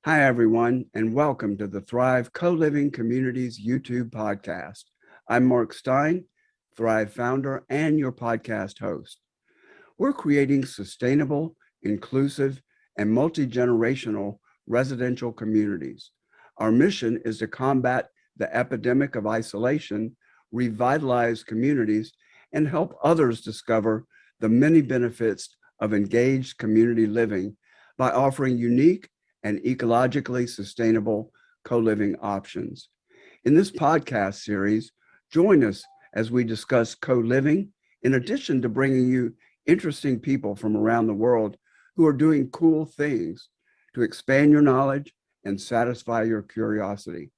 Hi, everyone, and welcome to the Thrive Co-Living Communities YouTube podcast. I'm Mark Stein, Thrive founder and your podcast host. We're creating sustainable, inclusive, and multi-generational residential communities. Our mission is to combat the epidemic of isolation, revitalize communities, and help others discover the many benefits of engaged community living by offering unique and ecologically sustainable co-living options. In this podcast series, join us as we discuss co-living, in addition to bringing you interesting people from around the world who are doing cool things to expand your knowledge and satisfy your curiosity.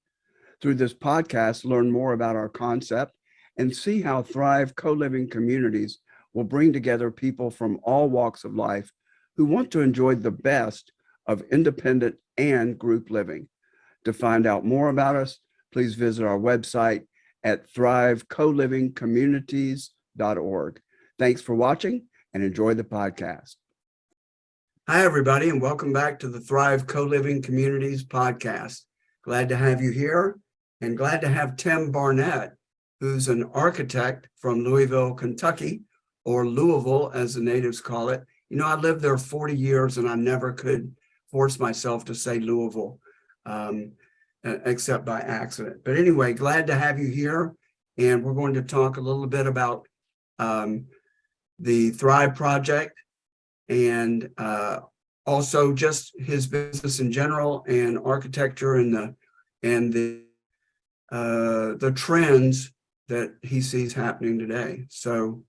Through this podcast, learn more about our concept and see how Thrive co-living communities will bring together people from all walks of life who want to enjoy the best of independent and group living. To find out more about us, please visit our website at thrivecolivingcommunities.org. Thanks for watching and enjoy the podcast. Hi, everybody, and welcome back to the Thrive Co-Living Communities podcast. Glad to have you here and glad to have Tim Barnett, who's an architect from Louisville, Kentucky, or Louisville, as the natives call it. You know, I lived there 40 years and I never could force myself to say Louisville, except by accident. But anyway, glad to have you here. And we're going to talk a little bit about the Thrive Project and also just his business in general and architecture and the trends that he sees happening today. So,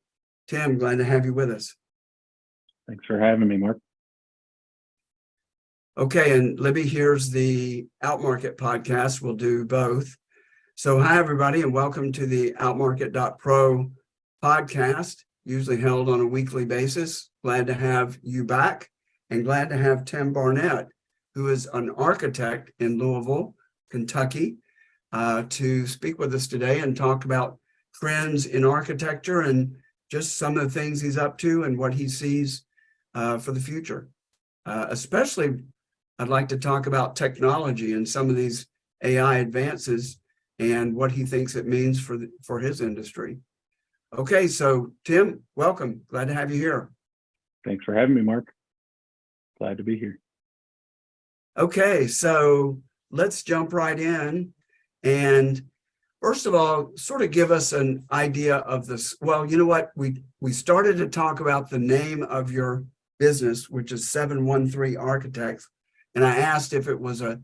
Tim, glad to have you with us. Thanks for having me, Mark. Okay, and Libby, here's the Outmarket podcast. We'll do both. So hi, everybody, and welcome to the Outmarket.pro podcast, usually held on a weekly basis. Glad to have you back, and glad to have Tim Barnett, who is an architect in Louisville, Kentucky, to speak with us today and talk about trends in architecture and just some of the things he's up to and what he sees for the future. Especially, I'd like to talk about technology and some of these AI advances and what he thinks it means for his industry. Okay, so Tim, welcome. Glad to have you here. Thanks for having me, Mark. Glad to be here. Okay, so let's jump right in. And first of all, sort of give us an idea of this. Well, you know what? We started to talk about the name of your business, which is 713 Architects. And I asked if it was a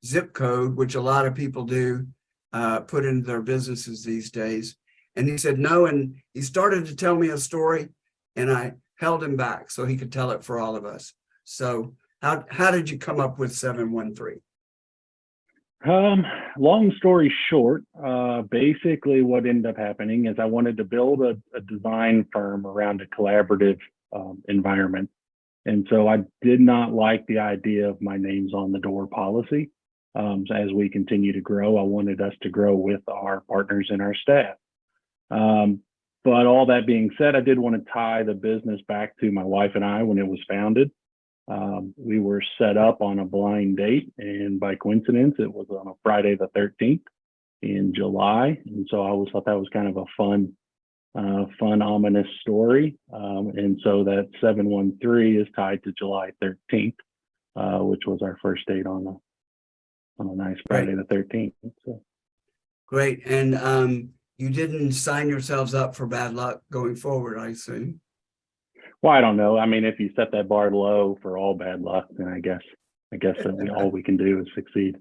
zip code, which a lot of people do put into their businesses these days. And he said no, and he started to tell me a story, and I held him back so he could tell it for all of us. So how did you come up with 713? Long story short, basically what ended up happening is I wanted to build a design firm around a collaborative environment. And so I did not like the idea of my name's on the door policy. As we continue to grow, I wanted us to grow with our partners and our staff. But all that being said, I did want to tie the business back to my wife and I when it was founded. We were set up on a blind date, and by coincidence, it was on a Friday the 13th in July. And so I always thought that was kind of a fun, ominous story. And so that 713 is tied to July 13th, which was our first date on a nice Friday the 13th. So. Great. And you didn't sign yourselves up for bad luck going forward, I assume. Well, I don't know. I mean, if you set that bar low for all bad luck, then I guess that all we can do is succeed.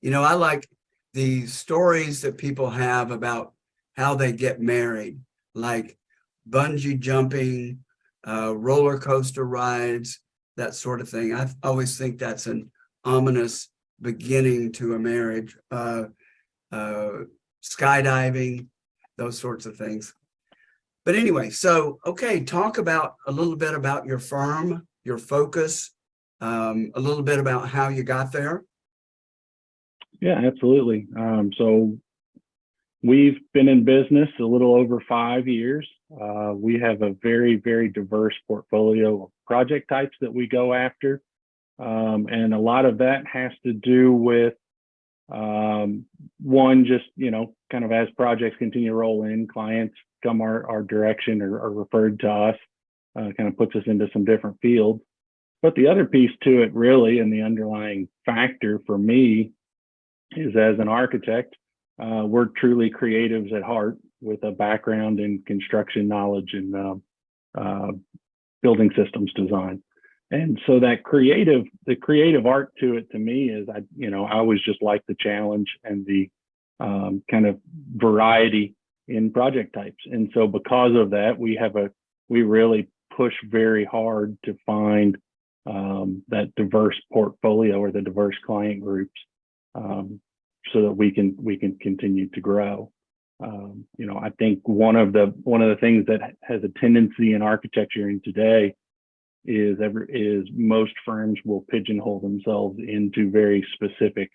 You know, I like the stories that people have about how they get married, like bungee jumping, roller coaster rides, that sort of thing. I always think that's an ominous beginning to a marriage. Skydiving, those sorts of things. But anyway, so, okay, talk about a little bit about your firm, your focus, a little bit about how you got there. Yeah, absolutely. So we've been in business a little over 5 years. We have a very, very diverse portfolio of project types that we go after. And a lot of that has to do with one, just, kind of as projects continue to roll in, clients come our direction or are referred to us, kind of puts us into some different fields. But the other piece to it really, and the underlying factor for me, is as an architect, we're truly creatives at heart with a background in construction knowledge and building systems design. And so the creative art to it to me is, I always just like the challenge and the kind of variety in project types. And so because of that, we really push very hard to find that diverse portfolio or the diverse client groups, so that we can continue to grow. I think one of the things that has a tendency in architecture in today is most firms will pigeonhole themselves into very specific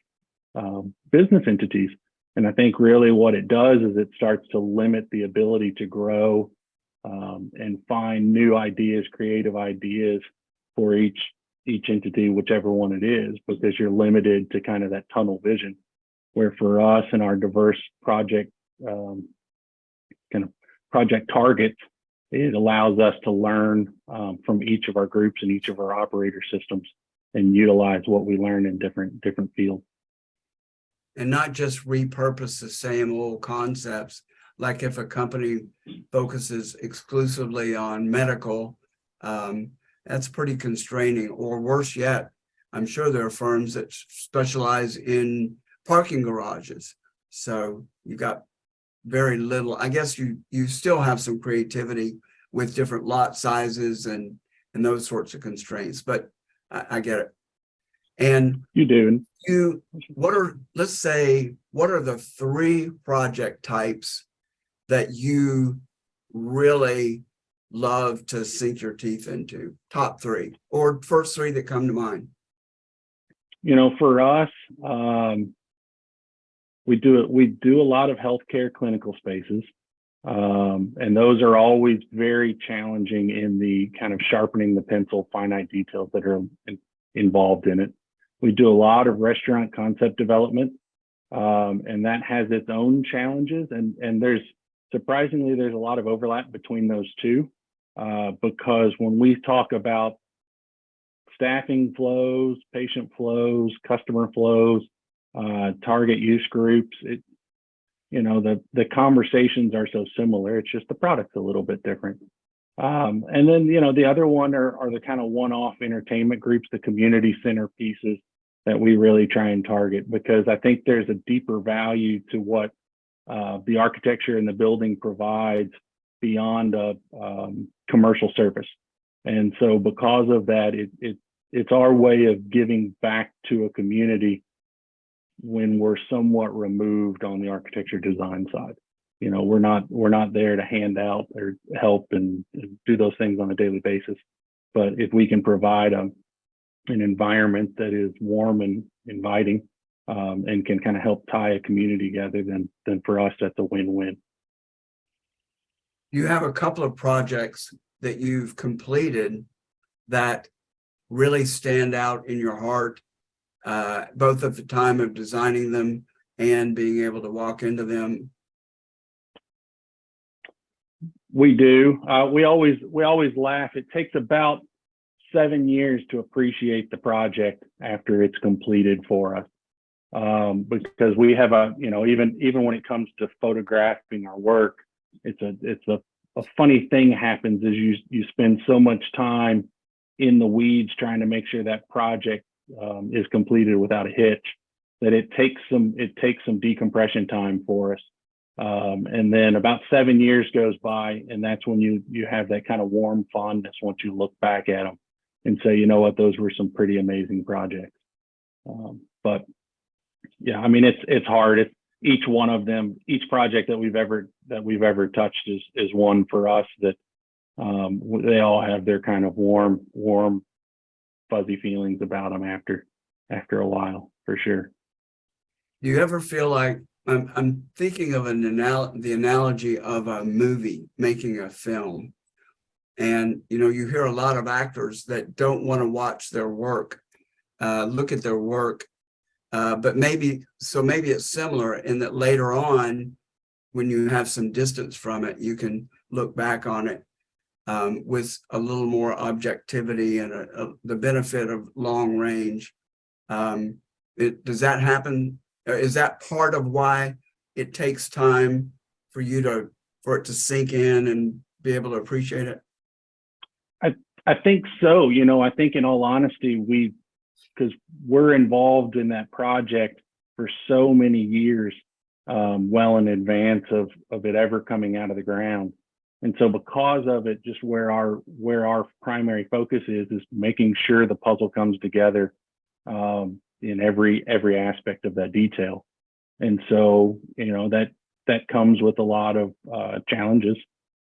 business entities. And I think really what it does is it starts to limit the ability to grow and find new ideas, creative ideas for each entity, whichever one it is, because you're limited to kind of that tunnel vision. Where for us and our diverse project kind of project targets, it allows us to learn from each of our groups and each of our operator systems and utilize what we learn in different fields. And not just repurpose the same old concepts. Like if a company focuses exclusively on medical, that's pretty constraining. Or worse yet, I'm sure there are firms that specialize in parking garages. So you got very little. I guess you still have some creativity with different lot sizes and those sorts of constraints, but I get it. And you do. What are the 3 project types that you really love to sink your teeth into? Top 3 or first 3 that come to mind. For us, we do a lot of healthcare clinical spaces, and those are always very challenging in the kind of sharpening the pencil, finite details that are involved in it. We do a lot of restaurant concept development, and that has its own challenges. And surprisingly, there's a lot of overlap between those two, because when we talk about staffing flows, patient flows, customer flows, target use groups, the conversations are so similar. It's just the product's a little bit different. And then, the other one are the kind of one-off entertainment groups, the community center pieces that we really try and target, because I think there's a deeper value to what the architecture and the building provides beyond a commercial surface. And so because of that, it's our way of giving back to a community when we're somewhat removed on the architecture design side. We're not there to hand out or help and do those things on a daily basis. But if we can provide an environment that is warm and inviting, and can kind of help tie a community together, then for us, that's a win-win. You have a couple of projects that you've completed that really stand out in your heart, both at the time of designing them and being able to walk into them? We do. We always laugh. It takes about 7 years to appreciate the project after it's completed for us, because we have even when it comes to photographing our work, it's a funny thing happens is you spend so much time in the weeds trying to make sure that project is completed without a hitch, that it takes some decompression time for us. And then about 7 years goes by, and that's when you have that kind of warm fondness once you look back at them and say, you know what, those were some pretty amazing projects. But yeah, I mean, it's hard. It's each one of them, each project that we've ever touched is one for us that they all have their kind of warm, fuzzy feelings about them after a while, for sure. Do you ever feel like, I'm thinking of the analogy of a movie, making a film. And, you hear a lot of actors that don't want to watch their work look at their work. But maybe it's similar in that later on, when you have some distance from it, you can look back on it with a little more objectivity and the benefit of long range. Does that happen? Is that part of why it takes time for it to sink in and be able to appreciate it? I think so. I think in all honesty, because we're involved in that project for so many years, well in advance of it ever coming out of the ground. And so because of it, just where our primary focus is making sure the puzzle comes together in every aspect of that detail. And so, that comes with a lot of challenges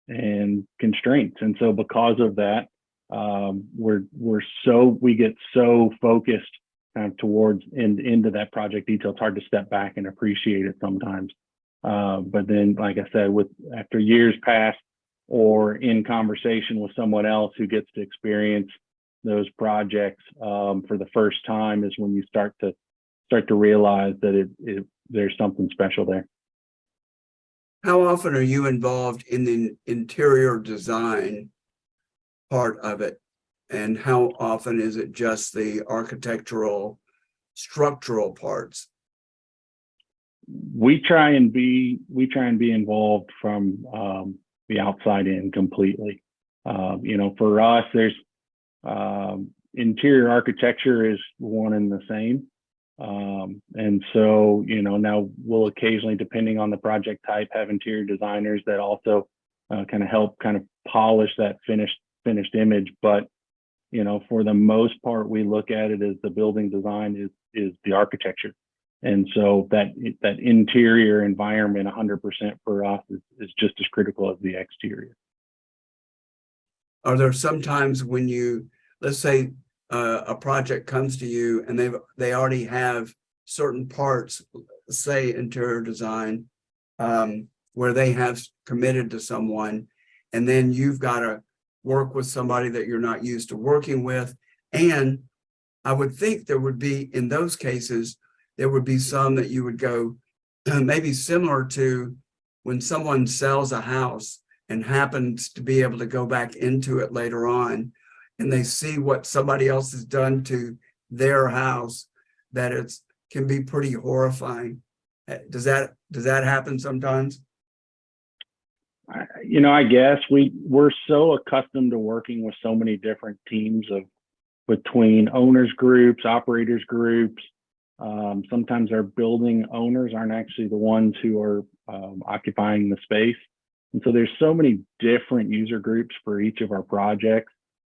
and constraints. And so because of that, we get so focused kind of towards into that project detail. It's hard to step back and appreciate it sometimes. But then, like I said, after years pass or in conversation with someone else who gets to experience those projects for the first time is when you start to realize that there's something special there. How often are you involved in the interior design part of it? And how often is it just the architectural, structural parts? We try and be involved from the outside in completely. For us, there's interior architecture is one and the same. And so, now we'll occasionally, depending on the project type, have interior designers that also kind of help kind of polish that finished image. But, for the most part, we look at it as the building design is the architecture. And so that interior environment 100% for us is just as critical as the exterior. Are there some times when let's say a project comes to you and they already have certain parts, say interior design, where they have committed to someone, and then you've got to work with somebody that you're not used to working with? And I would think there would be, in those cases, there would be some that you would go, maybe similar to when someone sells a house and happens to be able to go back into it later on, and they see what somebody else has done to their house, that can be pretty horrifying. Does that happen sometimes? I guess we're so accustomed to working with so many different teams between owners groups, operators groups. Sometimes our building owners aren't actually the ones who are occupying the space. And so there's so many different user groups for each of our projects.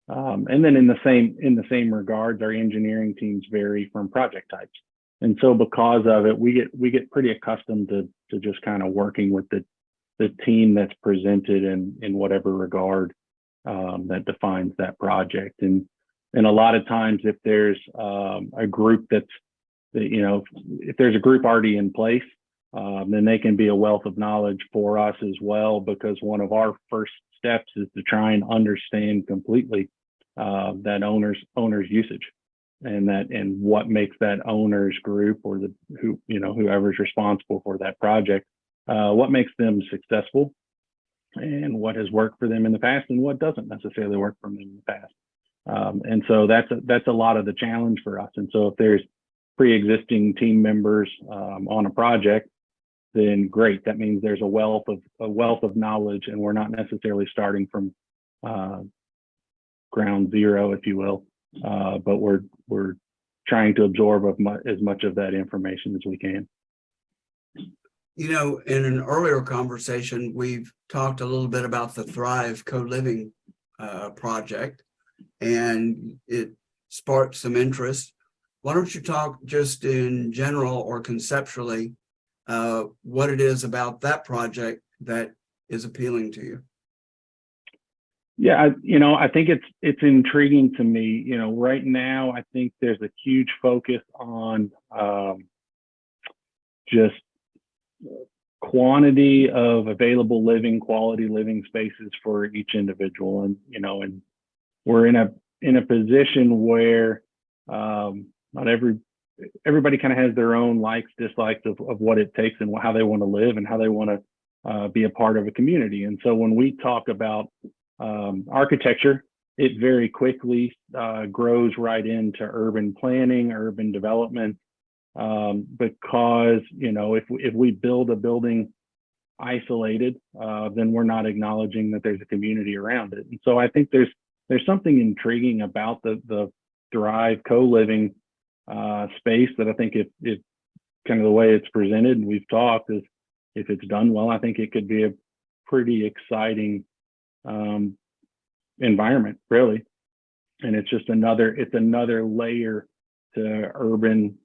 And then in the same regards, our engineering teams vary from project types. And so because of it, we get pretty accustomed to just kind of working with the team that's presented in whatever regard that defines that project. And a lot of times, if there's a group if there's a group already in place, then they can be a wealth of knowledge for us as well, because one of our first steps is to try and understand completely that owner's usage and what makes that owner's group or whoever's responsible for that project, what makes them successful and what has worked for them in the past and what doesn't necessarily work for them in the past. And so that's a lot of the challenge for us. And so if there's pre-existing team members on a project, then great. That means there's a wealth of knowledge, and we're not necessarily starting from ground zero, if you will. But we're trying to absorb as much of that information as we can. In an earlier conversation, we've talked a little bit about the Thrive co-living project, and it sparked some interest. Why don't you talk just in general or conceptually what it is about that project that is appealing to you? Yeah, I think it's intriguing to me. Right now, I think there's a huge focus on just quantity of available quality living spaces for each individual, and we're in a position where not everybody kind of has their own likes, dislikes of what it takes and how they want to live and how they want to be a part of a community. And so when we talk about architecture, it very quickly grows right into urban planning, urban development, because, you know, if we build a building isolated, then we're not acknowledging that there's a community around it. And so I think there's something intriguing about the Thrive co-living space that I think it kind of the way it's presented and we've talked is, if it's done well, I think it could be a pretty exciting environment, really. And it's just another layer to urban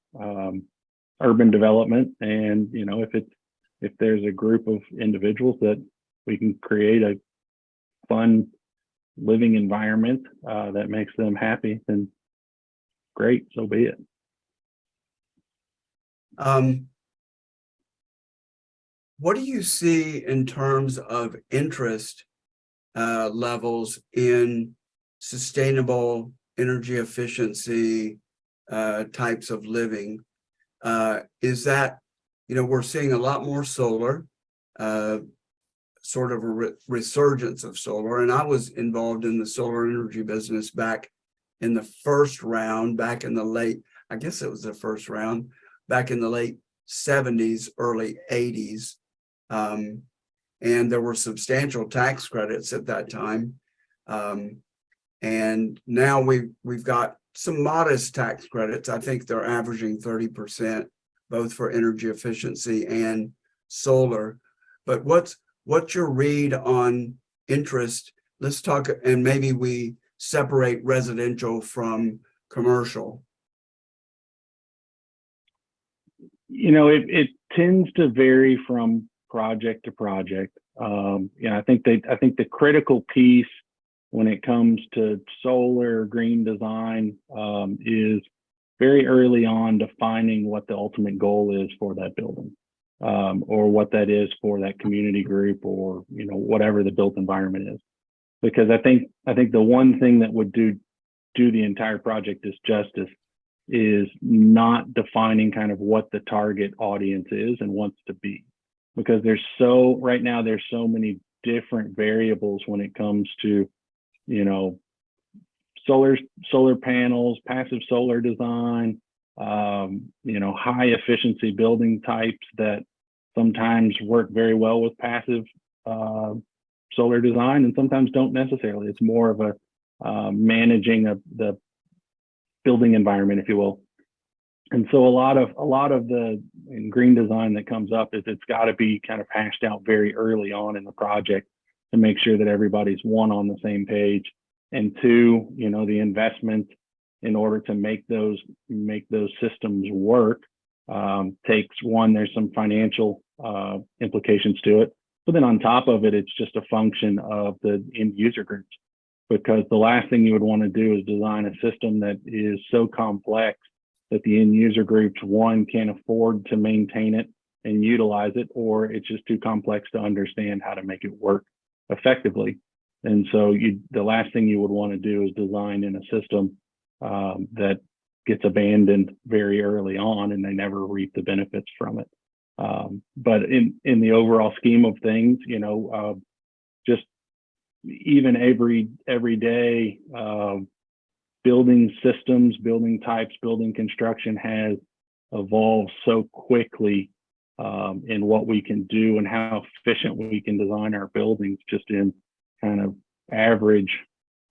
development. And, you know, if there's a group of individuals that we can create a fun living environment that makes them happy, then great, so be it. What do you see in terms of interest levels in sustainable energy efficiency types of living? Is that, you know, we're seeing a lot more solar, sort of a resurgence of solar. And I was involved in the solar energy business back in the first round, back in the late, I guess it was the first round, back in the late 70s, early 80s. And there were substantial tax credits at that time. And now we've got some modest tax credits. I think they're averaging 30%, both for energy efficiency and solar. But what's your read on interest? Let's talk, and maybe we separate residential from commercial. You know, it tends to vary from project to project. I think the critical piece when it comes to solar green design is very early on defining what the ultimate goal is for that building, or what that is for that community group, or, you know, whatever the built environment is. Because I think the one thing that would do the entire project justice is not defining kind of what the target audience is and wants to be. Because right now there's so many different variables when it comes to, you know, solar panels, passive solar design, you know, high efficiency building types that sometimes work very well with passive solar design and sometimes don't necessarily. It's more of a managing of the building environment, if you will. And so a lot of the green design that comes up is it's got to be kind of hashed out very early on in the project to make sure that everybody's, one, on the same page, and two, you know, the investment in order to make those systems work takes, one, there's some financial implications to it, but then on top of it, it's just a function of the end user groups, because the last thing you would want to do is design a system that is so complex that the end user groups, one, can't afford to maintain it and utilize it, or it's just too complex to understand how to make it work effectively. And so the last thing you would want to do is design in a system that gets abandoned very early on and they never reap the benefits from it. But in the overall scheme of things, you know, just even every day, building systems, building types, building construction has evolved so quickly in what we can do and how efficient we can design our buildings just in kind of average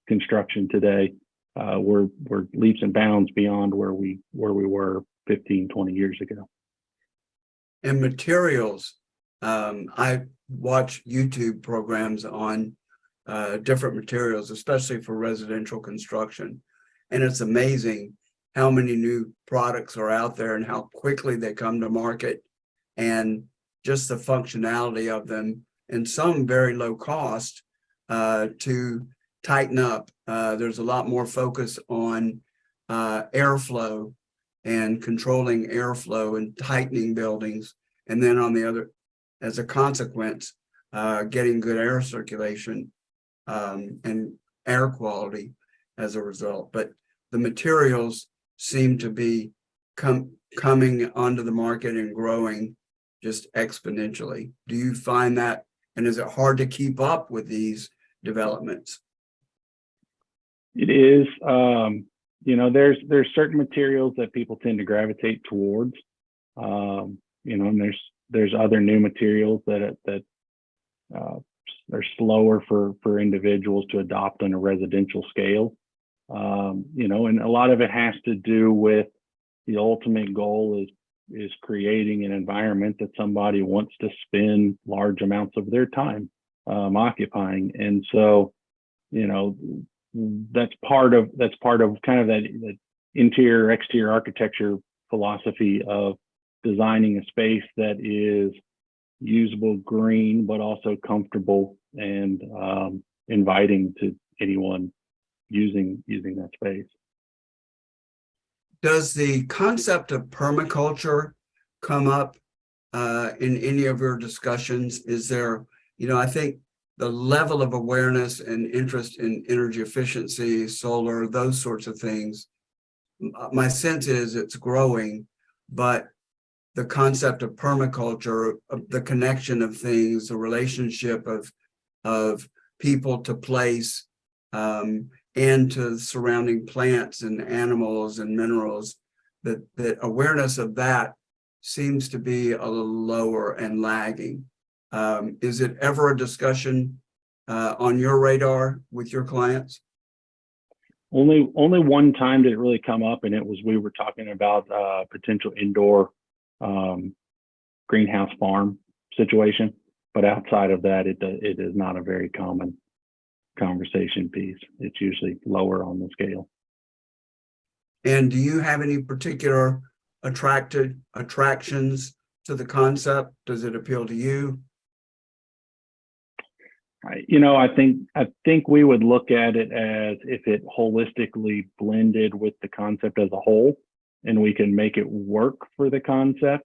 construction today. We're leaps and bounds beyond where we were 15, 20 years ago. And materials, I watch YouTube programs on different materials, especially for residential construction. And it's amazing how many new products are out there and how quickly they come to market, and just the functionality of them, and some very low cost to tighten up. There's a lot more focus on airflow and controlling airflow and tightening buildings. And then on the other, as a consequence, getting good air circulation and air quality as a result. But the materials seem to be coming onto the market and growing just exponentially. Do you find that, and is it hard to keep up with these developments? It is. There's certain materials that people tend to gravitate towards. And there's other new materials that are slower for individuals to adopt on a residential scale. And a lot of it has to do with the ultimate goal is creating an environment that somebody wants to spend large amounts of their time occupying. And so, that's part of kind of that interior exterior architecture philosophy of designing a space that is usable, green, but also comfortable and inviting to anyone using that space. Does the concept of permaculture come up in any of your discussions? Is there, I think the level of awareness and interest in energy efficiency, solar, those sorts of things, my sense is it's growing, but the concept of permaculture, the connection of things, the relationship of people to place, and to surrounding plants and animals and minerals, that awareness of that seems to be a little lower and lagging. Is it ever a discussion on your radar with your clients? Only one time did it really come up, and it was we were talking about potential indoor greenhouse farm situation. But outside of that, it is not a very common conversation piece. It's usually lower on the scale. And do you have any particular attractions to the concept? Does it appeal to you? I think we would look at it as if it holistically blended with the concept as a whole, and we can make it work for the concept.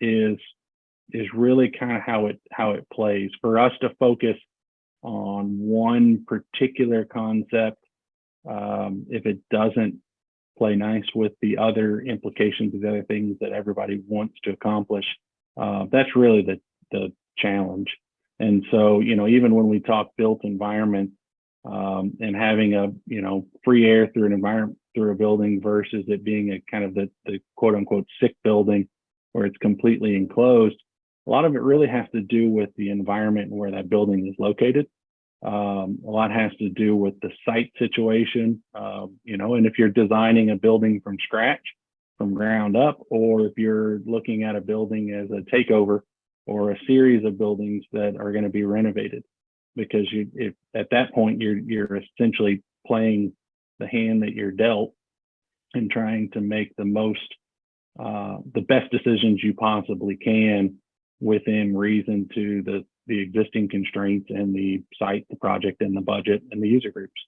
Is really kind of how it plays. For us to focus on one particular concept, if it doesn't play nice with the other implications of the other things that everybody wants to accomplish, that's really the challenge. And so, even when we talk built environment and having a free air through an environment, through a building, versus it being a kind of the quote unquote sick building where it's completely enclosed, a lot of it really has to do with the environment and where that building is located. A lot has to do with the site situation, and if you're designing a building from scratch, from ground up, or if you're looking at a building as a takeover or a series of buildings that are going to be renovated, because if at that point you're essentially playing the hand that you're dealt and trying to make the best decisions you possibly can within reason to the existing constraints and the site, the project, and the budget, and the user groups.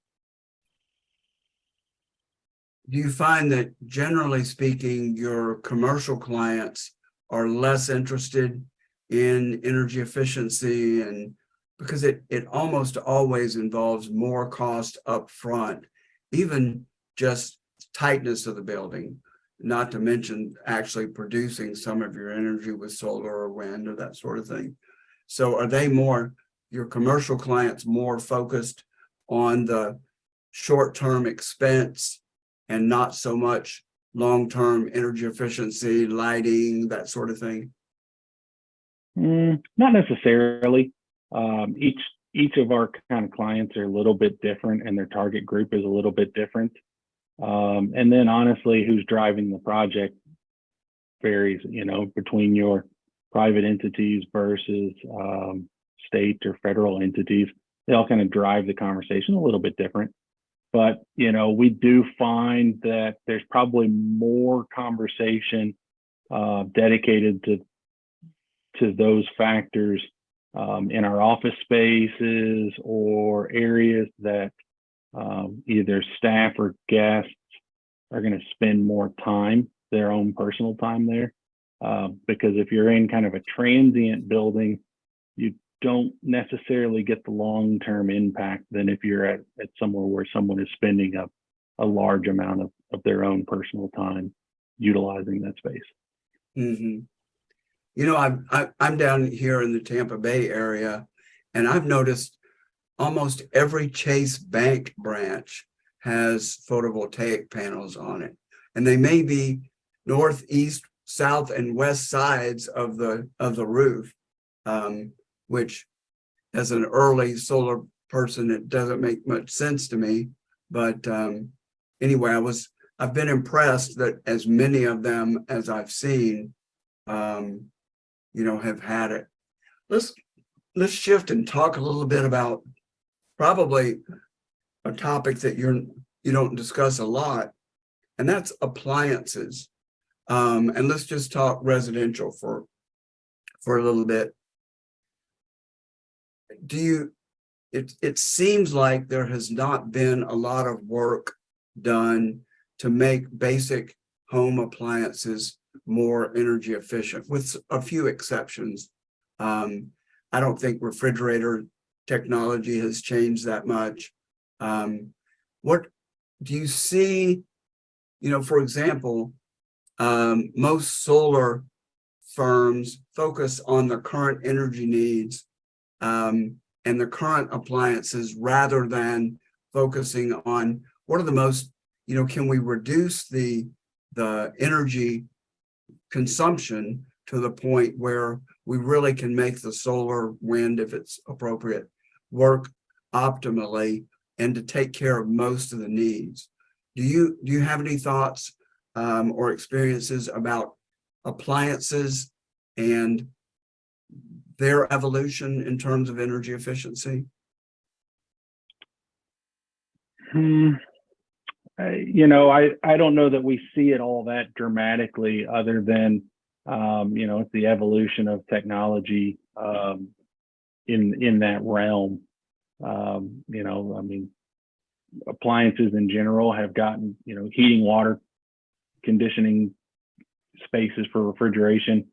Do you find that, generally speaking, your commercial clients are less interested in energy efficiency, and because it almost always involves more cost up front, even just tightness of the building, not to mention actually producing some of your energy with solar or wind or that sort of thing. So are they your commercial clients more focused on the short-term expense and not so much long-term energy efficiency, lighting, that sort of thing? Not necessarily. Each of our kind of clients are a little bit different, and their target group is a little bit different. And then honestly, who's driving the project varies, between your private entities versus state or federal entities. They all kind of drive the conversation a little bit different. But, we do find that there's probably more conversation dedicated to those factors in our office spaces or areas that either staff or guests are going to spend more time, their own personal time there. Because if you're in kind of a transient building, you don't necessarily get the long-term impact than if you're at somewhere where someone is spending a large amount of their own personal time utilizing that space. Mm-hmm. You know, I'm down here in the Tampa Bay area, and I've noticed almost every Chase Bank branch has photovoltaic panels on it, and they may be north, east, south, and west sides of the roof, which, as an early solar person, it doesn't make much sense to me. But anyway, I've been impressed that as many of them as I've seen, have had it. Let's shift and talk a little bit about probably a topic that you don't discuss a lot, and that's appliances. And let's just talk residential for a little bit. It seems like there has not been a lot of work done to make basic home appliances more energy efficient, with a few exceptions. I don't think refrigerator technology has changed that much. What do you see? For example, most solar firms focus on the current energy needs and the current appliances, rather than focusing on what are the most, can we reduce the energy consumption to the point where we really can make the solar, wind, if it's appropriate, work optimally and to take care of most of the needs. Do you have any thoughts or experiences about appliances and their evolution in terms of energy efficiency? I don't know that we see it all that dramatically, other than it's the evolution of technology in that realm. Appliances in general have gotten, heating, water, conditioning spaces for refrigeration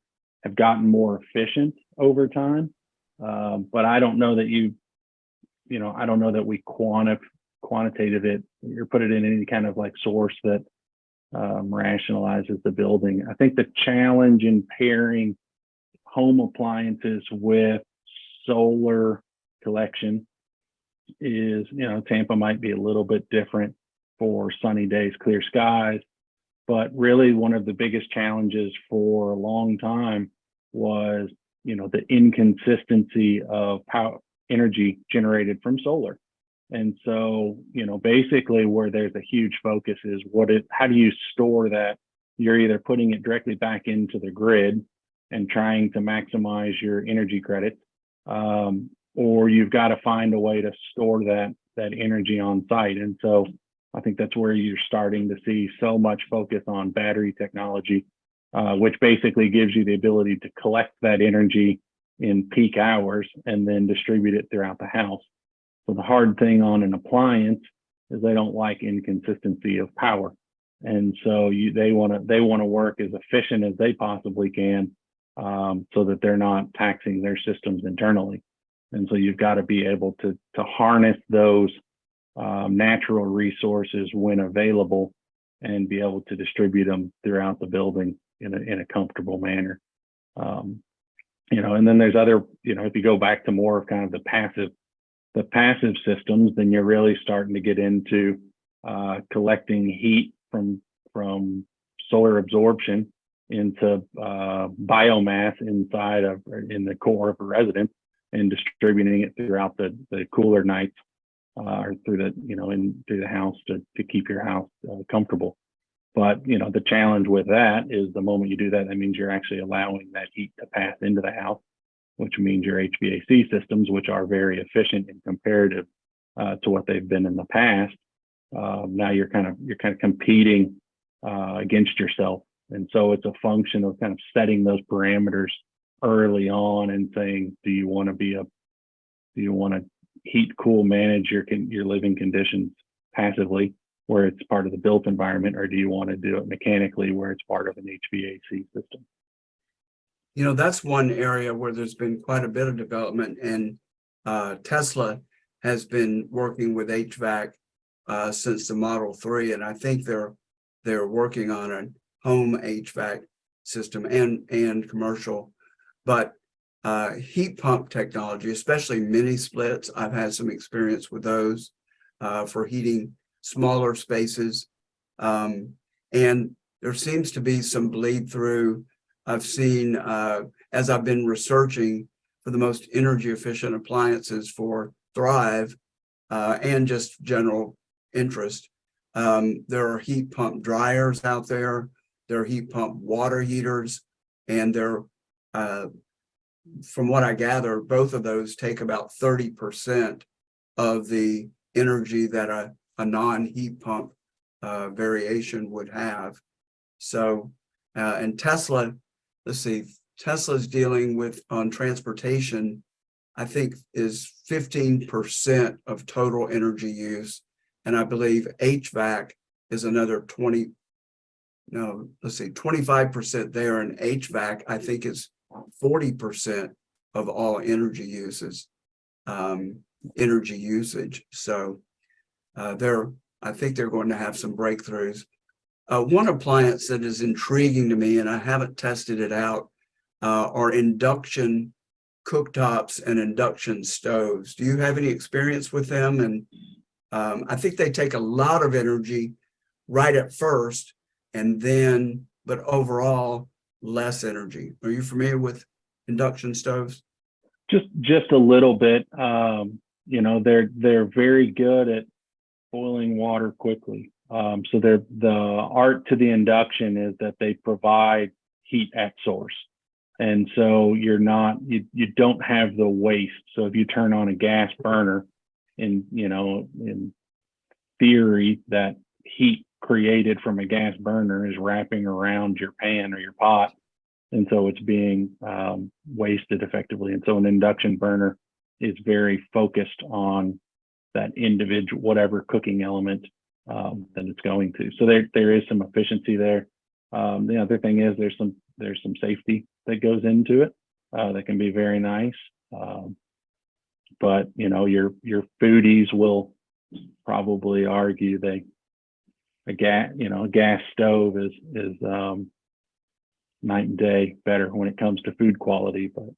have gotten more efficient over time. But I don't know that I don't know that we quantitative it or put it in any kind of like source that rationalizes the building. I think the challenge in pairing home appliances with solar collection is, Tampa might be a little bit different for sunny days, clear skies, but really one of the biggest challenges for a long time was, the inconsistency of power energy generated from solar. And so, basically where there's a huge focus is how do you store that? You're either putting it directly back into the grid and trying to maximize your energy credits, or you've got to find a way to store that energy on site. And so I think that's where you're starting to see so much focus on battery technology, which basically gives you the ability to collect that energy in peak hours and then distribute it throughout the house. So the hard thing on an appliance is they don't like inconsistency of power. And so they want to work as efficient as they possibly can, so that they're not taxing their systems internally. And so you've got to be able to harness those natural resources when available and be able to distribute them throughout the building in a comfortable manner. And then there's other, if you go back to more of kind of the passive systems, then you're really starting to get into collecting heat from solar absorption into biomass in the core of a residence and distributing it throughout the cooler nights or through the house to keep your house comfortable. But the challenge with that is the moment you do that, that means you're actually allowing that heat to pass into the house, which means your HVAC systems, which are very efficient and comparative to what they've been in the past. Now you're kind of competing against yourself, and so it's a function of kind of setting those parameters early on and saying, do you want to heat, cool, manage your living conditions passively, where it's part of the built environment, or do you want to do it mechanically, where it's part of an HVAC system? That's one area where there's been quite a bit of development, and Tesla has been working with HVAC since the Model 3, and I think they're working on a home HVAC system and commercial. But heat pump technology, especially mini splits, I've had some experience with those for heating smaller spaces. And there seems to be some bleed through. I've seen, as I've been researching for the most energy efficient appliances for Thrive and just general interest, there are heat pump dryers out there. There are heat pump water heaters, and they're from what I gather, both of those take about 30% of the energy that a non-heat pump variation would have. So, and Tesla, let's see, Tesla's dealing with on transportation, I think is 15% of total energy use. And I believe HVAC is another 25% there. And HVAC, I think is 40% of all energy usage. So I think they're going to have some breakthroughs. One appliance that is intriguing to me, and I haven't tested it out, are induction cooktops and induction stoves. Do you have any experience with them? And I think they take a lot of energy right at first, and then, but overall, less energy. Are you familiar with induction stoves? Just a little bit. They're very good at boiling water quickly. So the art to the induction is that they provide heat at source. And so you don't have the waste. So if you turn on a gas burner, in theory, that heat created from a gas burner is wrapping around your pan or your pot. And so it's being wasted effectively. And so an induction burner is very focused on that individual, whatever cooking element that it's going to. So there is some efficiency there. The other thing is there's some safety that goes into it that can be very nice. But your foodies will probably argue a gas stove is night and day better when it comes to food quality. But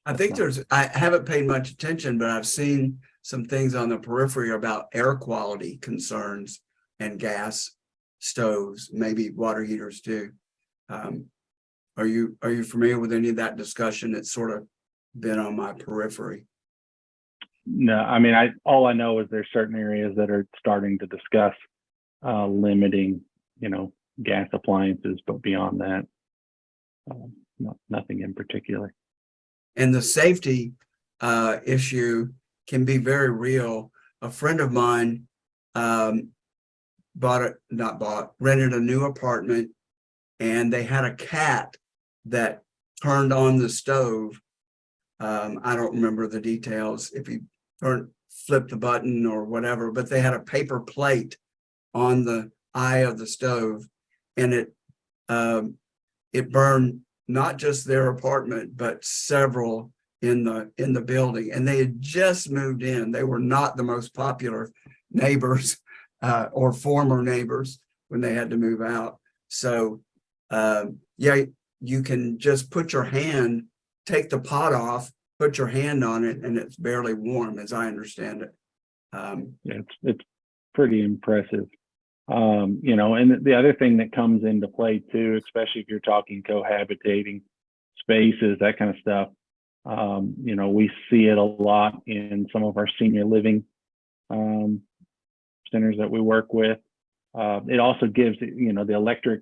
I think I haven't paid much attention, but I've seen some things on the periphery about air quality concerns and gas stoves, maybe water heaters too. Are you familiar with any of that discussion? It's sort of been on my periphery. No, I mean, all I know is there's certain areas that are starting to discuss limiting, gas appliances, but beyond that, nothing in particular. And the safety issue can be very real. A friend of mine rented a new apartment, and they had a cat that turned on the stove. I don't remember the details, if he flipped the button or whatever, but they had a paper plate on the eye of the stove, and it burned not just their apartment, but several in the building. And they had just moved in. They were not the most popular neighbors or former neighbors when they had to move out. So you can just take the pot off, put your hand on it, and it's barely warm, as I understand it. It's pretty impressive. And the other thing that comes into play too, especially if you're talking cohabitating spaces, that kind of stuff, we see it a lot in some of our senior living centers that we work with. It also gives, the electric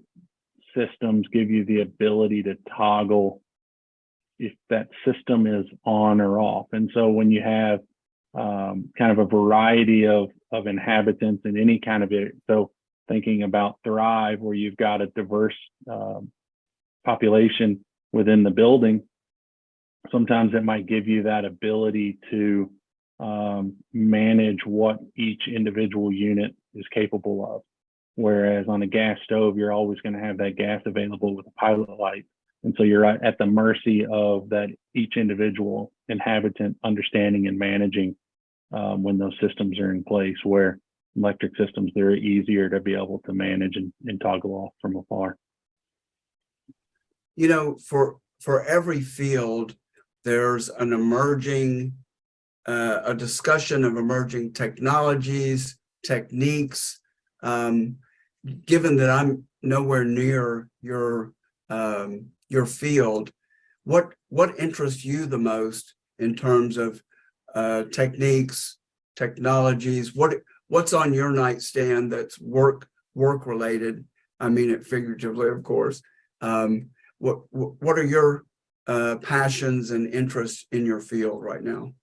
systems give you the ability to toggle if that system is on or off. And so when you have kind of a variety of inhabitants in any kind of it, so thinking about Thrive, where you've got a diverse population within the building, sometimes it might give you that ability to manage what each individual unit is capable of. Whereas on a gas stove, you're always going to have that gas available with a pilot light. And so you're at the mercy of that each individual inhabitant understanding and managing when those systems are in place, where electric systems, they're easier to be able to manage and toggle off from afar. You know, for every field, there's an emerging, a discussion of emerging technologies, techniques. Given that I'm nowhere near your field, what interests you the most in terms of techniques, technologies? What's on your nightstand that's work related? I mean it figuratively, of course. What are your passions and interests in your field right now?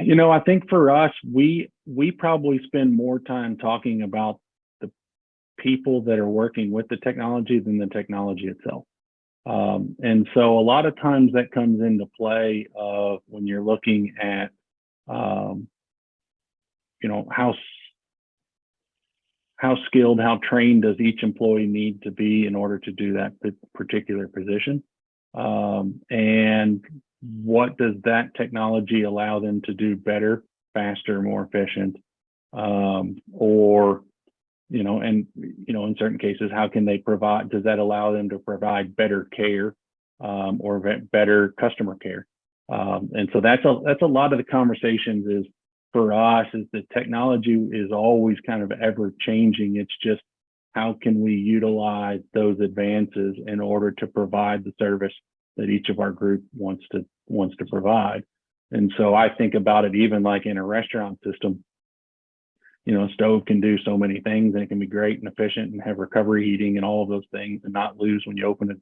You know, I think for us, we probably spend more time talking about the people that are working with the technology than the technology itself. And so a lot of times that comes into play when you're looking at, you know, how skilled, how trained does each employee need to be in order to do that particular position? And what does that technology allow them to do better, faster, more efficient? Or, you know, and, you know, in certain cases, how can they provide, does that allow them to provide better care or better customer care? And so that's a lot of the conversations is, for us, is the technology is always kind of ever changing. It's just how can we utilize those advances in order to provide the service that each of our group wants to provide. And so I think about it even like in a restaurant system. You know, a stove can do so many things, and it can be great and efficient and have recovery heating and all of those things, and not lose when you open it,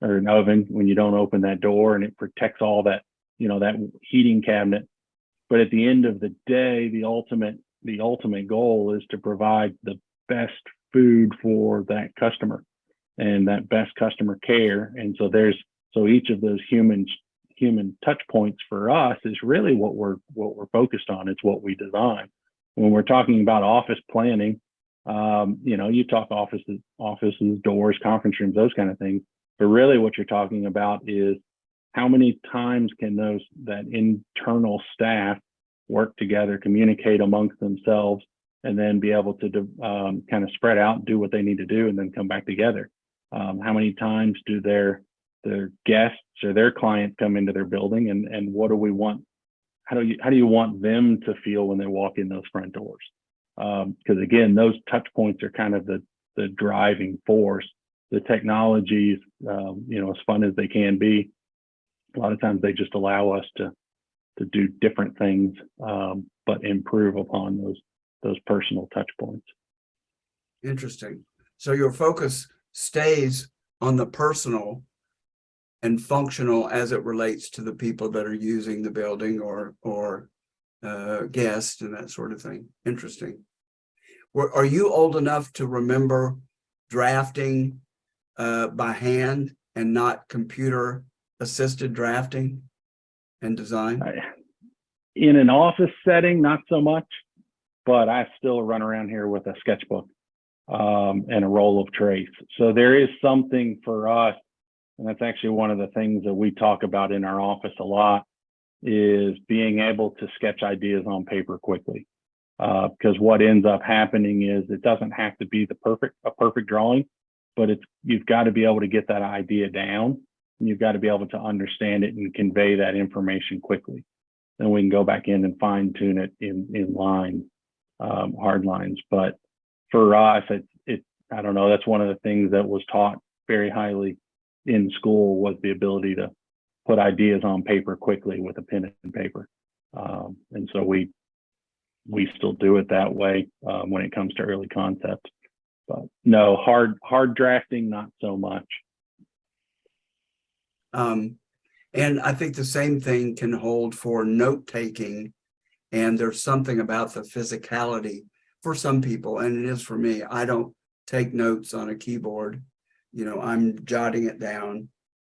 or an oven when you don't open that door, and it protects all that, you know, that heating cabinet. But at the end of the day, the ultimate goal is to provide the best food for that customer and that best customer care. And so each of those human touch points for us is really what we're focused on. It's what we design. When we're talking about office planning, you know, you talk offices, doors, conference rooms, those kind of things. But really what you're talking about is how many times can that internal staff work together, communicate amongst themselves, and then be able to kind of spread out, do what they need to do, and then come back together? How many times do their guests or their clients come into their building, and what do we want? How do you want them to feel when they walk in those front doors? Because again, those touch points are kind of the driving force. The technologies, you know, as fun as they can be, a lot of times they just allow us to do different things, but improve upon those personal touch points. Interesting. So your focus stays on the personal and functional as it relates to the people that are using the building or guests and that sort of thing. Interesting. Are you old enough to remember drafting by hand and not computer assisted drafting and design? In an office setting, not so much, but I still run around here with a sketchbook and a roll of trace. So there is something for us, and that's actually one of the things that we talk about in our office a lot, is being able to sketch ideas on paper quickly. Because what ends up happening is it doesn't have to be a perfect drawing, but you've got to be able to get that idea down. And you've got to be able to understand it and convey that information quickly. Then we can go back in and fine tune it in lines, hard lines. But for us, I don't know, that's one of the things that was taught very highly in school, was the ability to put ideas on paper quickly with a pen and paper. And so we still do it that way when it comes to early concepts. But no, hard drafting, not so much. And I think the same thing can hold for note taking. And there's something about the physicality for some people, and it is for me. I don't take notes on a keyboard. You know, I'm jotting it down.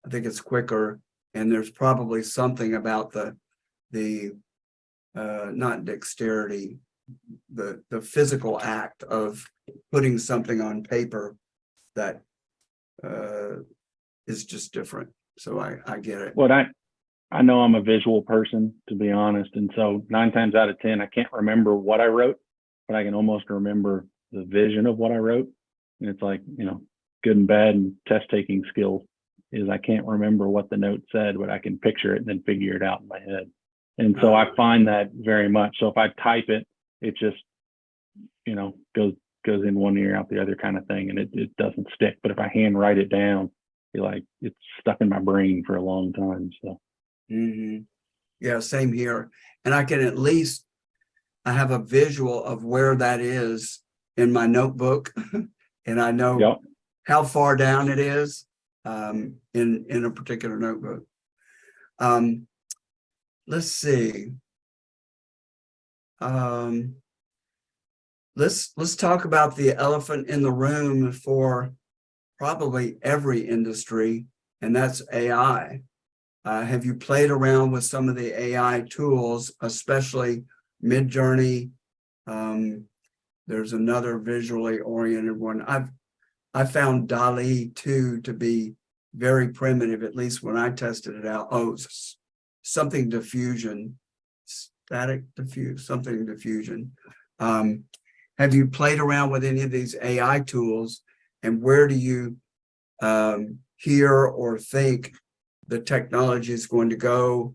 I think it's quicker. And there's probably something about the not dexterity, the physical act of putting something on paper that is just different. So I get it. What I know I'm a visual person, to be honest. And so 9 times out of 10, I can't remember what I wrote, but I can almost remember the vision of what I wrote. And it's like, good and bad and test taking skills is I can't remember what the note said, but I can picture it and then figure it out in my head. And so I find that very much. So if I type it, it just, goes in one ear out the other kind of thing, and it doesn't stick. But if I hand write it down, it's stuck in my brain for a long time. So yeah, same here. And I can I have a visual of where that is in my notebook, and I know how far down it is in a particular notebook. Let's see. Let's talk about the elephant in the room for probably every industry, and that's AI. Have you played around with some of the AI tools, especially Midjourney? There's another visually oriented one. I found DALL-E 2 to be very primitive, at least when I tested it out. Something diffusion, static diffuse, something diffusion. Have you played around with any of these AI tools, and where do you hear or think the technology is going to go?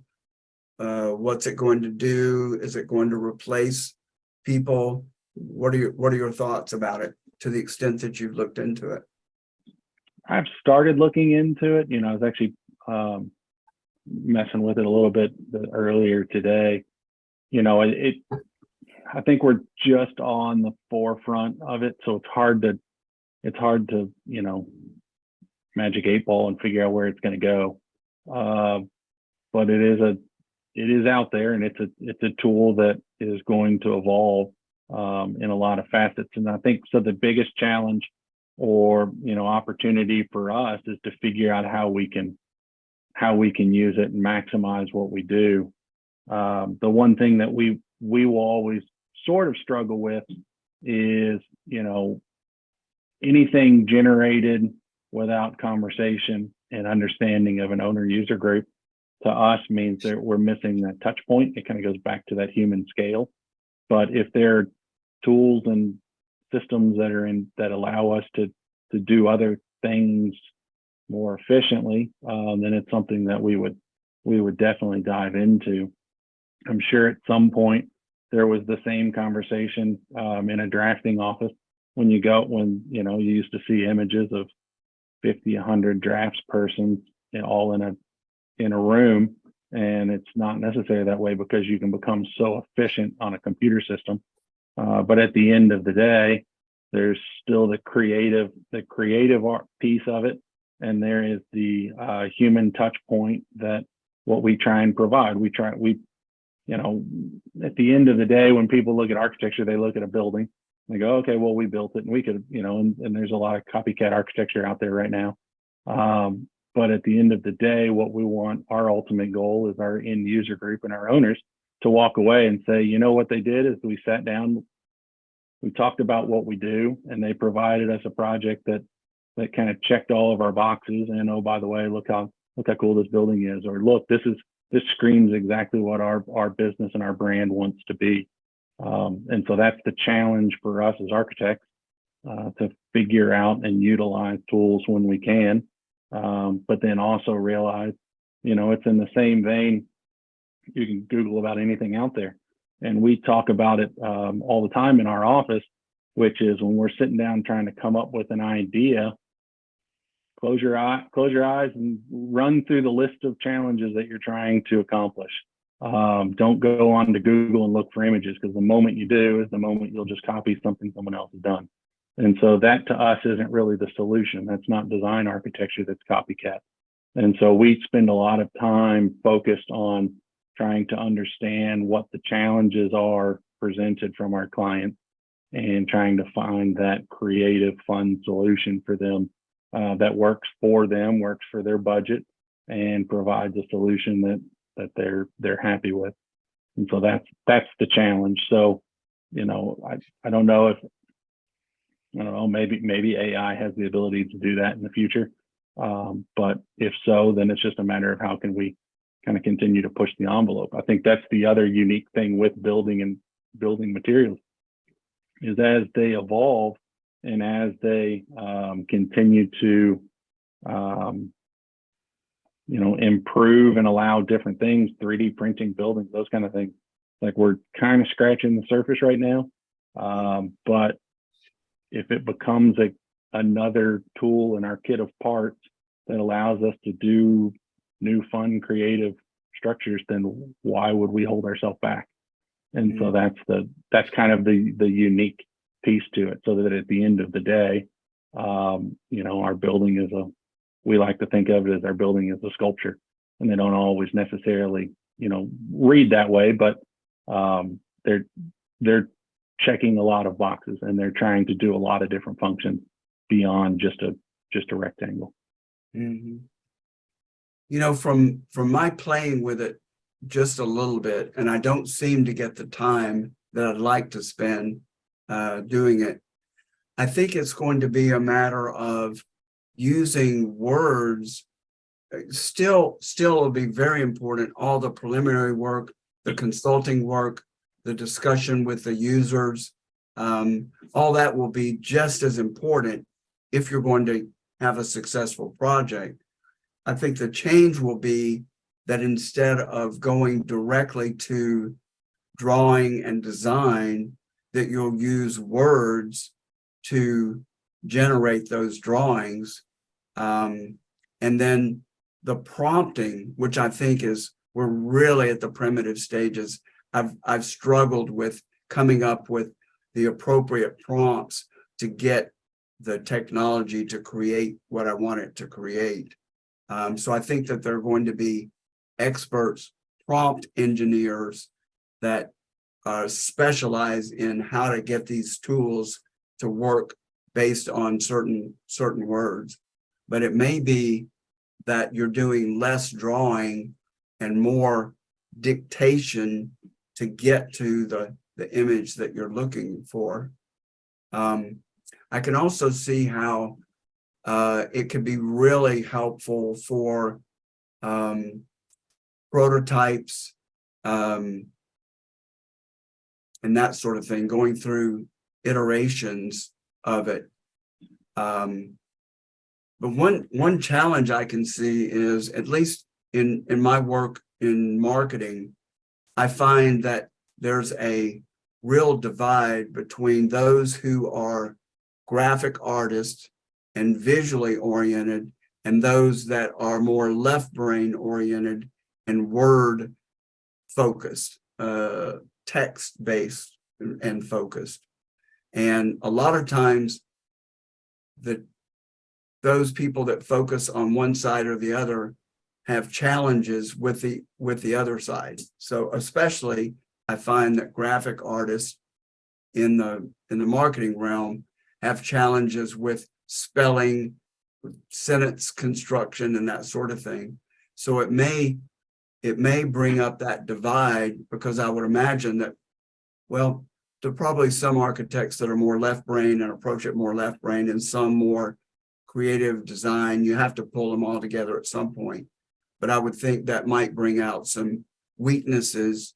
What's it going to do? Is it going to replace people? What are your thoughts about it, to the extent that you've looked into it? I've started looking into it. I was actually messing with it a little bit earlier today. I think we're just on the forefront of it, so it's hard to magic 8-ball and figure out where it's going to go. But it is out there, and it's a tool that is going to evolve in a lot of facets. And I think so. The biggest challenge or opportunity for us is to figure out how we can use it and maximize what we do. The one thing that we will always sort of struggle with is anything generated without conversation and understanding of an owner user group, to us, means that we're missing that touch point. It kind of goes back to that human scale. But if there are tools and systems that allow us to do other things more efficiently, then it's something that we would definitely dive into. I'm sure at some point there was the same conversation in a drafting office when you used to see images of 50, 100 drafts persons all in a room, and it's not necessarily that way because you can become so efficient on a computer system. But at the end of the day, there's still the creative art piece of it, and there is the human touch point that what we try and provide. At the end of the day, when people look at architecture, they look at a building, they go, okay, well, we built it, and we could, and there's a lot of copycat architecture out there right now. But at the end of the day, what we want, our ultimate goal, is our end user group and our owners to walk away and say, what they did is we sat down, we talked about what we do, and they provided us a project that kind of checked all of our boxes. And oh, by the way, look how cool this building is, or look, this screams exactly what our business and our brand wants to be. And so that's the challenge for us as architects, to figure out and utilize tools when we can, but then also realize, it's in the same vein. You can Google about anything out there, and we talk about it all the time in our office, which is when we're sitting down trying to come up with an idea, close your eyes and run through the list of challenges that you're trying to accomplish. Don't go on to Google and look for images, because the moment you do is the moment you'll just copy something someone else has done. And so that, to us, isn't really the solution. That's not design architecture, that's copycat. And so we spend a lot of time focused on trying to understand what the challenges are presented from our clients and trying to find that creative, fun solution for them that works for them, works for their budget, and provides a solution that they're happy with. And so that's the challenge. So, I don't know, maybe AI has the ability to do that in the future. But if so, then it's just a matter of how can we kind of continue to push the envelope. I think that's the other unique thing with building and building materials, is as they evolve and as they continue to improve and allow different things, 3D printing buildings, those kind of things. Like, we're kind of scratching the surface right now, but if it becomes another tool in our kit of parts that allows us to do new, fun, creative structures, then why would we hold ourselves back? And so that's kind of the unique piece to it, so that at the end of the day, our building we like to think of it as our building is a sculpture, and they don't always necessarily, read that way, but they're checking a lot of boxes, and they're trying to do a lot of different functions beyond just a rectangle. Mm-hmm. From my playing with it just a little bit, and I don't seem to get the time that I'd like to spend doing it, I think it's going to be a matter of using words. Still will be very important. All the preliminary work, the consulting work, the discussion with the users, all that will be just as important if you're going to have a successful project. I think the change will be that instead of going directly to drawing and design, that you'll use words to generate those drawings. And then the prompting, which I think we're really at the primitive stages. I've struggled with coming up with the appropriate prompts to get the technology to create what I want it to create. So I think that there are going to be experts, prompt engineers that specialize in how to get these tools to work based on certain words. But it may be that you're doing less drawing and more dictation to get to the image that you're looking for. I can also see how it could be really helpful for prototypes and that sort of thing, going through iterations of it. But one challenge I can see is, at least in my work in marketing, I find that there's a real divide between those who are graphic artists and visually oriented, and those that are more left brain oriented and word focused, text based and focused. And a lot of times those people that focus on one side or the other have challenges with the other side. So especially I find that graphic artists in the marketing realm have challenges with spelling, sentence construction, and that sort of thing. So it may bring up that divide, because I would imagine that, well, there are probably some architects that are more left brain and approach it more left brain, and some more creative design. You have to pull them all together at some point. But I would think that might bring out some weaknesses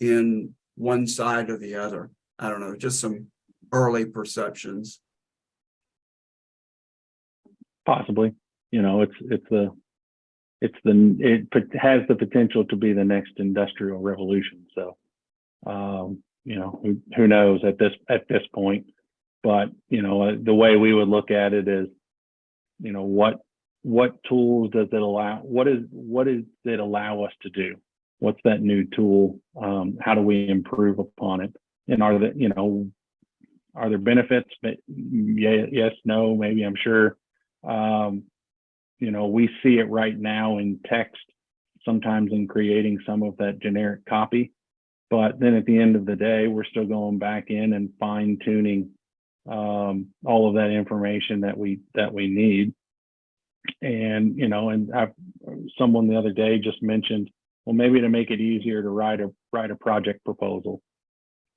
in one side or the other. I don't know, just some early perceptions. Possibly, it has the potential to be the next industrial revolution. So, who knows at this point? But the way we would look at it is, what tools does it allow? What does it allow us to do? What's that new tool? How do we improve upon it? And are there benefits? Yeah, yes, no, maybe, I'm sure. We see it right now in text, sometimes in creating some of that generic copy. But then at the end of the day, we're still going back in and fine tuning all of that information that we need. And someone the other day just mentioned, well, maybe to make it easier to write a project proposal.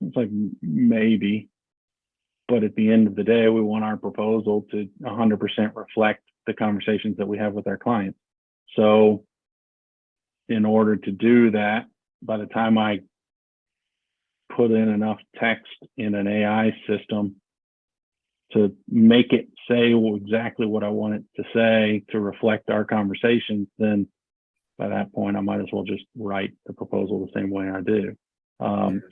It's like, maybe, but at the end of the day, we want our proposal to 100% reflect the conversations that we have with our clients. So in order to do that, by the time I put in enough text in an AI system to make it say exactly what I want it to say to reflect our conversations, then by that point, I might as well just write the proposal the same way I do.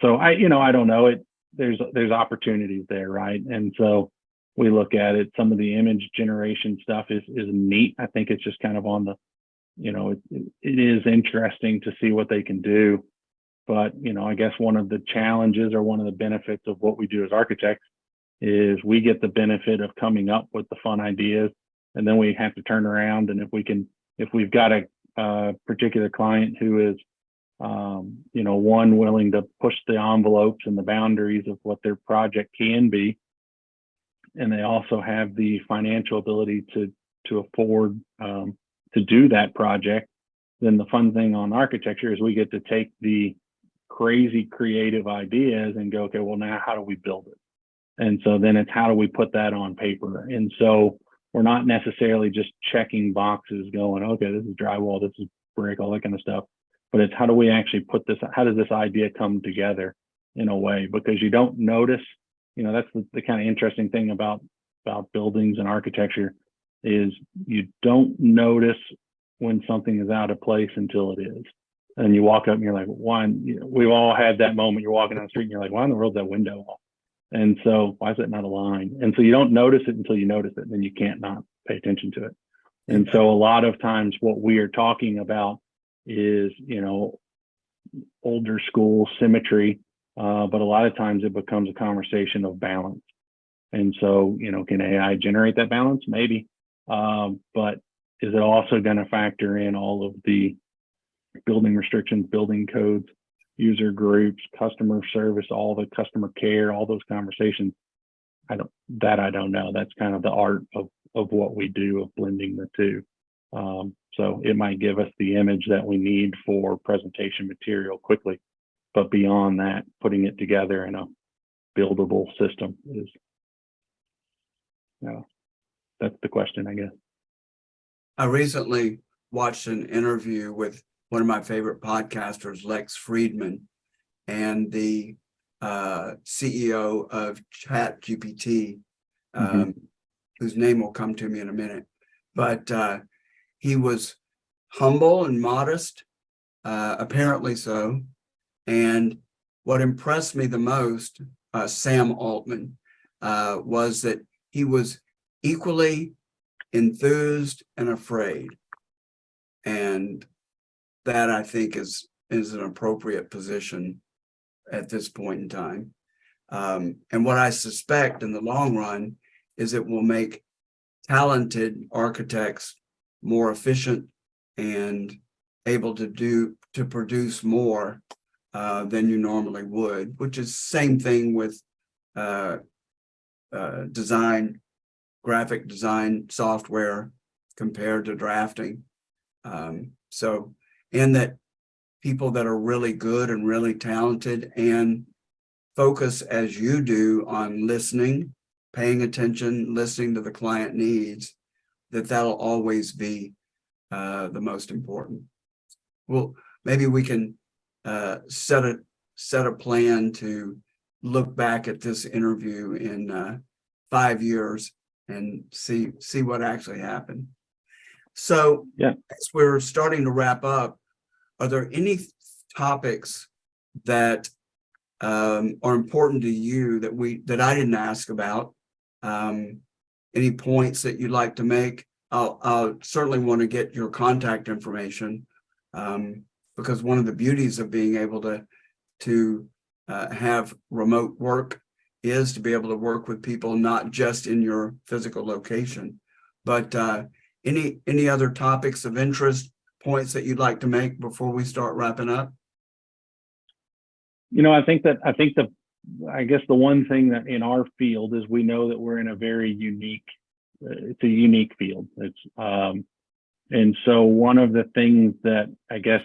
So I don't know. There's opportunities there, right? And so we look at it. Some of the image generation stuff is neat. I think it's just kind of on the, it is interesting to see what they can do. But, I guess one of the challenges or one of the benefits of what we do as architects is we get the benefit of coming up with the fun ideas, and then we have to turn around. And if we've got a particular client who is, one, willing to push the envelopes and the boundaries of what their project can be, and they also have the financial ability to afford to do that project, then the fun thing on architecture is we get to take the crazy creative ideas and go, okay, well, now how do we build it? And so then it's how do we put that on paper? And so we're not necessarily just checking boxes going, okay, this is drywall, this is brick, all that kind of stuff. But it's how do we actually put this, how does this idea come together in a way? Because you don't notice, that's the kind of interesting thing about buildings and architecture is you don't notice when something is out of place until it is. And you walk up and you're like, we've all had that moment. You're walking down the street and you're like, why in the world is that window off? And so why is it not aligned? And so you don't notice it until you notice it, and then you can't not pay attention to it. And so a lot of times what we are talking about is, older school symmetry, but a lot of times it becomes a conversation of balance. And so, can AI generate that balance? Maybe. But is it also going to factor in all of the building restrictions, building codes, user groups, customer service, all the customer care, all those conversations? I don't know. That's kind of the art of what we do, of blending the two. So it might give us the image that we need for presentation material quickly, but beyond that, putting it together in a buildable system is, that's the question, I guess. I recently watched an interview with one of my favorite podcasters, Lex Friedman, and the CEO of ChatGPT, whose name will come to me in a minute. But he was humble and modest, apparently so. And what impressed me the most, Sam Altman, was that he was equally enthused and afraid. And that, I think, is an appropriate position at this point in time. And what I suspect in the long run is it will make talented architects more efficient and able to produce more than you normally would, which is same thing with graphic design software compared to drafting. And that people that are really good and really talented and focus as you do on listening, paying attention, listening to the client needs, that'll always be the most important. Well, maybe we can set a plan to look back at this interview in 5 years and see what actually happened. So as we're starting to wrap up, are there any topics that are important to you that I didn't ask about? Any points that you'd like to make? I'll certainly want to get your contact information, because one of the beauties of being able to have remote work is to be able to work with people not just in your physical location. But any other topics of interest, points that you'd like to make before we start wrapping up? I guess the one thing that in our field is we know that we're in a very unique, it's a unique field. And so one of the things that I guess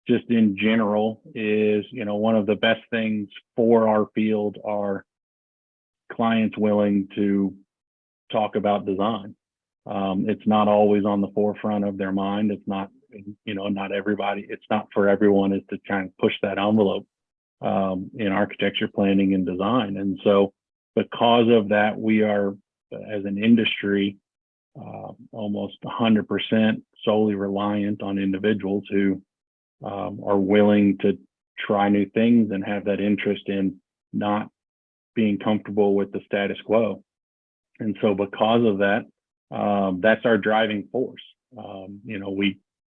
just in general is, one of the best things for our field are clients willing to talk about design. It's not always on the forefront of their mind. It's not not everybody, it's not for everyone, is to try and push that envelope in architecture, planning, and design. And so because of that, we are, as an industry, almost 100% solely reliant on individuals who are willing to try new things and have that interest in not being comfortable with the status quo. And so because of that, that's our driving force.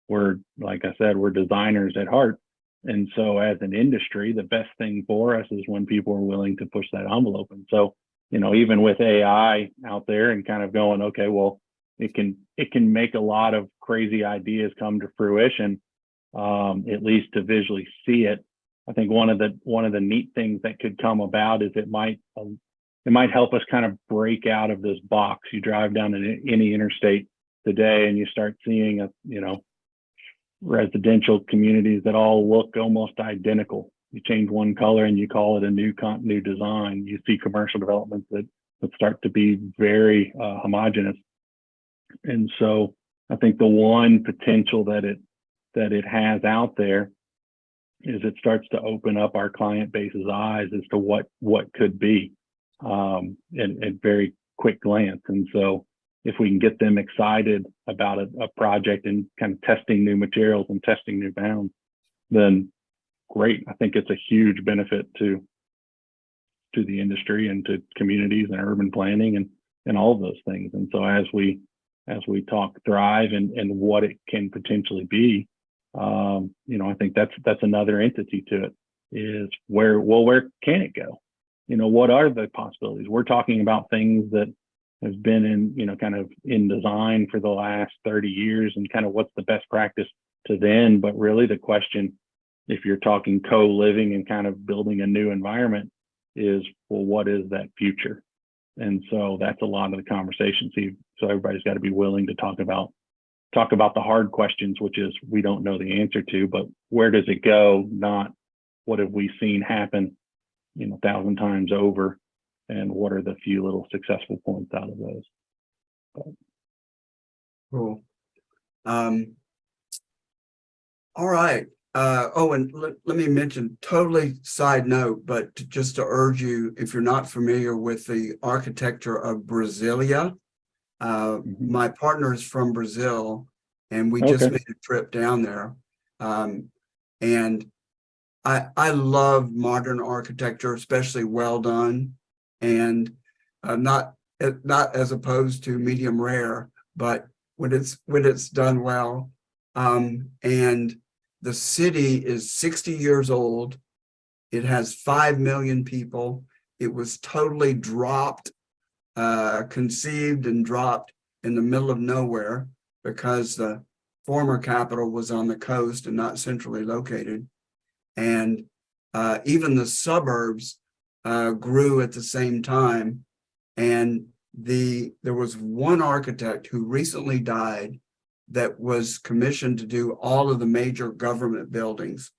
We're, like I said, we're designers at heart. And so as an industry, the best thing for us is when people are willing to push that envelope. And so, even with AI out there and kind of going, okay, well, it can make a lot of crazy ideas come to fruition, at least to visually see it. I think one of the neat things that could come about is it might help us kind of break out of this box. You drive down any interstate today and you start seeing residential communities that all look almost identical. You change one color and you call it a new design. You see commercial developments that start to be very homogeneous. And so I think the one potential that it has out there is it starts to open up our client base's eyes as to what could be at very quick glance. And so if we can get them excited about a project and kind of testing new materials and testing new bounds, then great. I think it's a huge benefit to the industry and to communities and urban planning and all of those things. And so as we talk Thrive and what it can potentially be, I think that's another entity to it, is where can it go? What are the possibilities? We're talking about things that have been in, kind of in design for the last 30 years and kind of what's the best practice to then. But really the question, if you're talking co-living and kind of building a new environment, is, well, what is that future? And so that's a lot of the conversation. So everybody's got to be willing to talk about the hard questions, which is we don't know the answer to, but where does it go? Not what have we seen happen, 1,000 times over, and what are the few little successful points out of those. Cool. All right. And let me mention, totally side note, but just to urge you, if you're not familiar with the architecture of Brasilia, my partner is from Brazil, and we just made a trip down there. And I love modern architecture, especially well done, and not as opposed to medium rare, but when it's done well. And the city is 60 years old. It has 5 million people. It was totally conceived and dropped in the middle of nowhere because the former capital was on the coast and not centrally located. And even the suburbs grew at the same time. And there was one architect who recently died that was commissioned to do all of the major government buildings.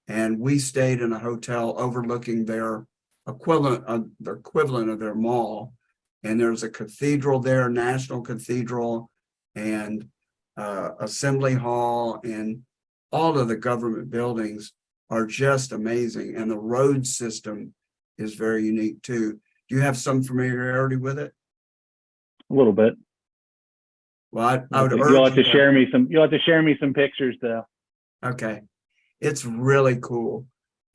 And we stayed in a hotel overlooking their equivalent of their mall. And there's a cathedral there, National Cathedral, and Assembly Hall, and all of the government buildings are just amazing. And the road system is very unique too. Do you have some familiarity with it? A little bit. Well, I would urge you'll have to share me some pictures though. Okay. It's really cool.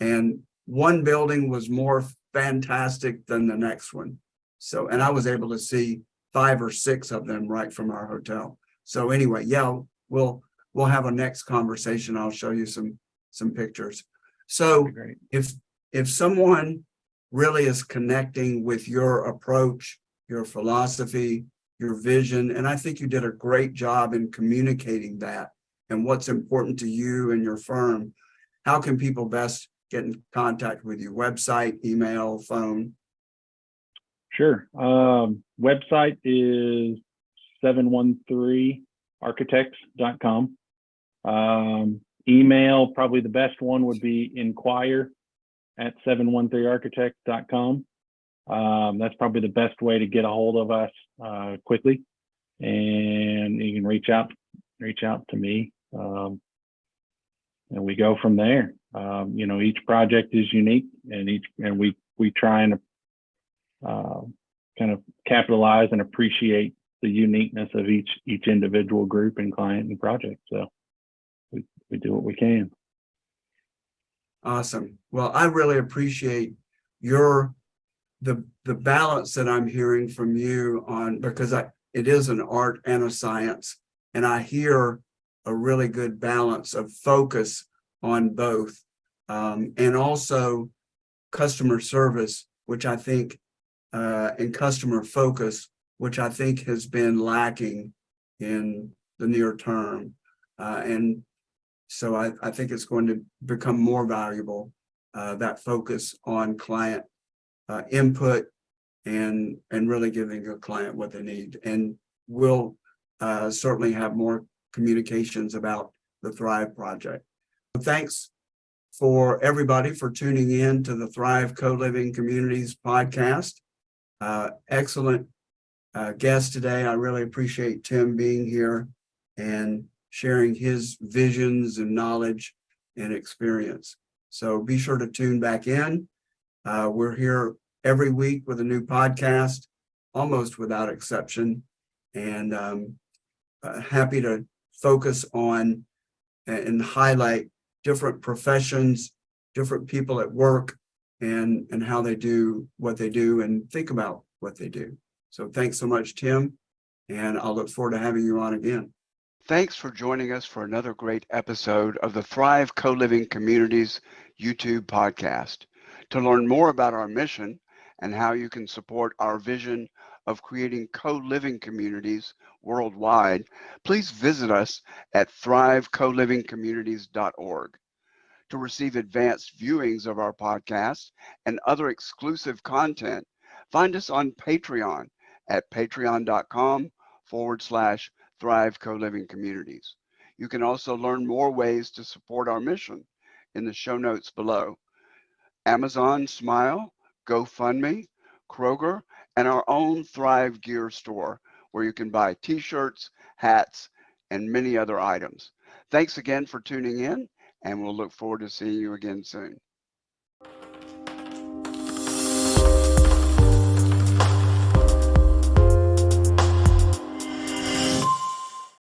And one building was more fantastic than the next one. So, and I was able to see 5 or 6 of them right from our hotel. So anyway, yeah, we'll have a next conversation. I'll show you some pictures. So if someone really is connecting with your approach, your philosophy, your vision, and I think you did a great job in communicating that and what's important to you and your firm, how can people best get in contact with you? Website, email, phone? Sure. Website is 713architects.com. Email, probably the best one would be inquire@713architects.com. That's probably the best way to get a hold of us quickly, and you can reach out to me. and we go from there. Each project is unique, and we try and kind of capitalize and appreciate the uniqueness of each individual group and client and project. So we do what we can. Awesome. Well, I really appreciate the balance that I'm hearing from you on, because it is an art and a science, and I hear a really good balance of focus on both, and also customer service, which I think, and customer focus, which I think has been lacking in the near term. And so I think it's going to become more valuable, that focus on client input and really giving a client what they need. And we'll certainly have more communications about the Thrive project. Thanks for everybody for tuning in to the Thrive Co-Living Communities podcast. Excellent guest today. I really appreciate Tim being here and sharing his visions and knowledge and experience. So be sure to tune back in. We're here every week with a new podcast, almost without exception, and happy to focus on and highlight different professions, different people at work, and how they do what they do and think about what they do. So thanks so much, Tim, and I'll look forward to having you on again. Thanks for joining us for another great episode of the Thrive Co-Living Communities YouTube podcast. To learn more about our mission and how you can support our vision of creating co-living communities worldwide, please visit us at thrivecolivingcommunities.org. To receive advanced viewings of our podcast and other exclusive content, find us on Patreon at patreon.com/Thrive Co-Living Communities. You can also learn more ways to support our mission in the show notes below. Amazon Smile, GoFundMe, Kroger, and our own Thrive Gear store, where you can buy t-shirts, hats, and many other items. Thanks again for tuning in, and we'll look forward to seeing you again soon.